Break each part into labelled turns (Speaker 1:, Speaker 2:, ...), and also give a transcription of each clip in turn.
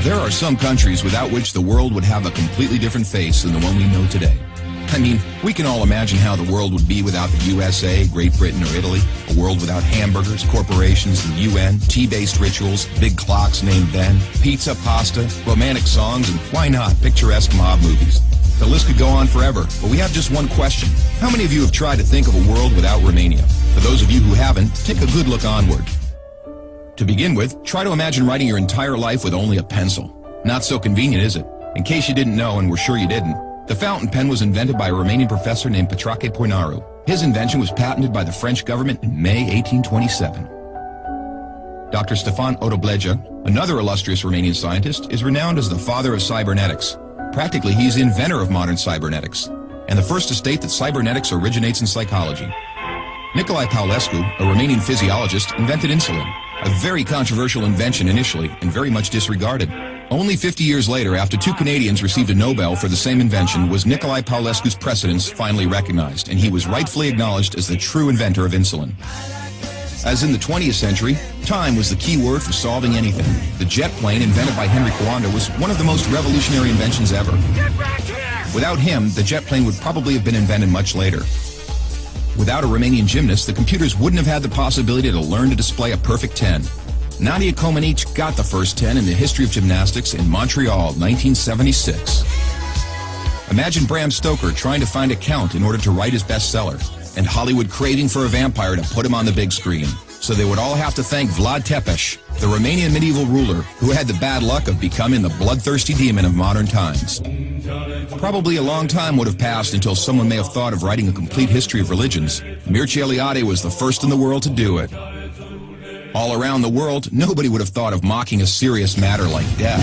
Speaker 1: There are some countries without which the world would have a completely different face than the one we know today. I mean, we can all imagine how the world would be without the USA, Great Britain, or Italy. A world without hamburgers, corporations, the UN, tea-based rituals, big clocks named Ben, pizza, pasta, romantic songs, and why not, picturesque mob movies. The list could go on forever, but we have just one question. How many of you have tried to think of a world without Romania? For those of you who haven't, take a good look onward. To begin with, try to imagine writing your entire life with only a pencil. Not so convenient, is it? In case you didn't know, and we're sure you didn't, the fountain pen was invented by a Romanian professor named Petrache Poinaru. His invention was patented by the French government in May 1827. Dr. Stefan Odobleja, another illustrious Romanian scientist, is renowned as the father of cybernetics. Practically, he's the inventor of modern cybernetics, and the first to state that cybernetics originates in psychology. Nicolae Paulescu, a Romanian physiologist, invented insulin, a very controversial invention initially and very much disregarded. Only 50 years later, after two Canadians received a Nobel for the same invention, was Nicolae Paulescu's precedence finally recognized, and he was rightfully acknowledged as the true inventor of insulin. As in the 20th century, time was the key word for solving anything. The jet plane, invented by Henry Coanda, was one of the most revolutionary inventions ever. Without him, the jet plane would probably have been invented much later. Without a Romanian gymnast, the computers wouldn't have had the possibility to learn to display a perfect 10. Nadia Comaneci got the first 10 in the history of gymnastics in Montreal, 1976. Imagine Bram Stoker trying to find a count in order to write his bestseller, and Hollywood craving for a vampire to put him on the big screen. So they would all have to thank Vlad Tepes, the Romanian medieval ruler, who had the bad luck of becoming the bloodthirsty demon of modern times. Probably a long time would have passed until someone may have thought of writing a complete history of religions. Mircea Eliade was the first in the world to do it. All around the world, nobody would have thought of mocking a serious matter like death.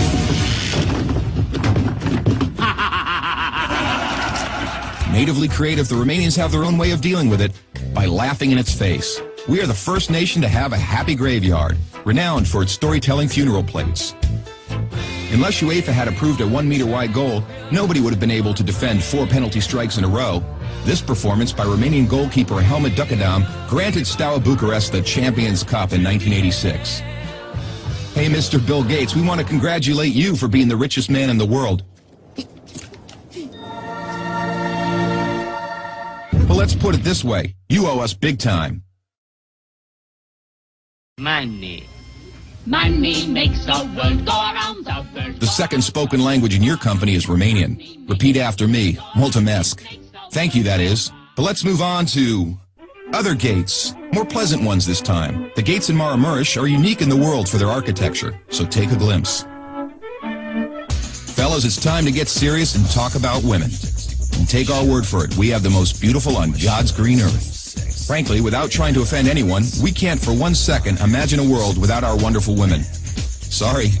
Speaker 1: Natively creative, the Romanians have their own way of dealing with it by laughing in its face. We are the first nation to have a happy graveyard, renowned for its storytelling funeral plates. Unless UEFA had approved a 1-meter-wide goal, nobody would have been able to defend 4 penalty strikes in a row. This performance by Romanian goalkeeper Helmut Ducadam granted Steaua Bucharest the Champions Cup in 1986. Hey, Mr. Bill Gates, we want to congratulate you for being the richest man in the world. But let's put it this way, you owe us big time.
Speaker 2: Money. Money makes the world go around the world.
Speaker 1: The second spoken language in your company is Romanian. Repeat after me, mulțumesc. Thank you, that is. But let's move on to other gates, more pleasant ones this time. The gates in Maramureș are unique in the world for their architecture, so take a glimpse. Fellas, it's time to get serious and talk about women. And take our word for it, we have the most beautiful on God's green earth. Frankly, without trying to offend anyone, we can't for 1 second imagine a world without our wonderful women. Sorry.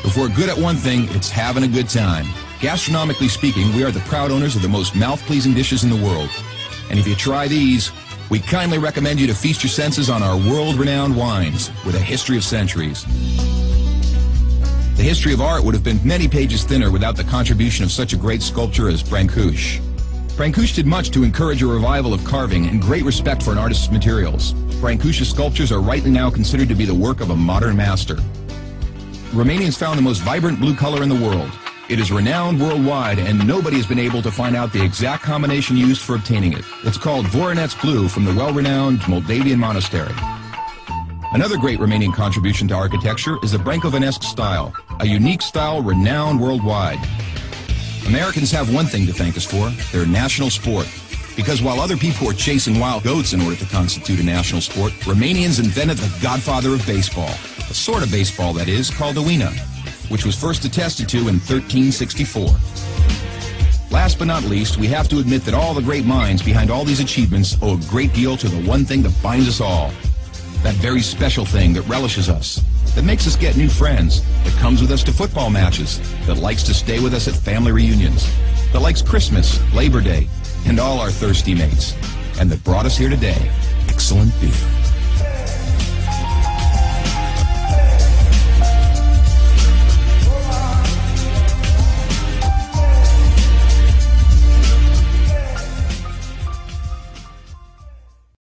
Speaker 1: If we're good at one thing, it's having a good time. Gastronomically speaking, we are the proud owners of the most mouth-pleasing dishes in the world. And if you try these, we kindly recommend you to feast your senses on our world-renowned wines with a history of centuries. The history of art would have been many pages thinner without the contribution of such a great sculptor as Brancusi. Brancusi did much to encourage a revival of carving and great respect for an artist's materials. Brancusi's sculptures are rightly now considered to be the work of a modern master. Romanians found the most vibrant blue color in the world. It is renowned worldwide, and nobody has been able to find out the exact combination used for obtaining it. It's called Voronezh blue from the well-renowned Moldavian monastery. Another great Romanian contribution to architecture is the Brancovanesque style, a unique style renowned worldwide. Americans have one thing to thank us for, their national sport. Because while other people were chasing wild goats in order to constitute a national sport, Romanians invented the godfather of baseball. A sort of baseball, that is, called the Wina, which was first attested to in 1364. Last but not least, we have to admit that all the great minds behind all these achievements owe a great deal to the one thing that binds us all. That very special thing that relishes us, that makes us get new friends, that comes with us to football matches, that likes to stay with us at family reunions, that likes Christmas, Labor Day, and all our thirsty mates, and that brought us here today. Excellent beer.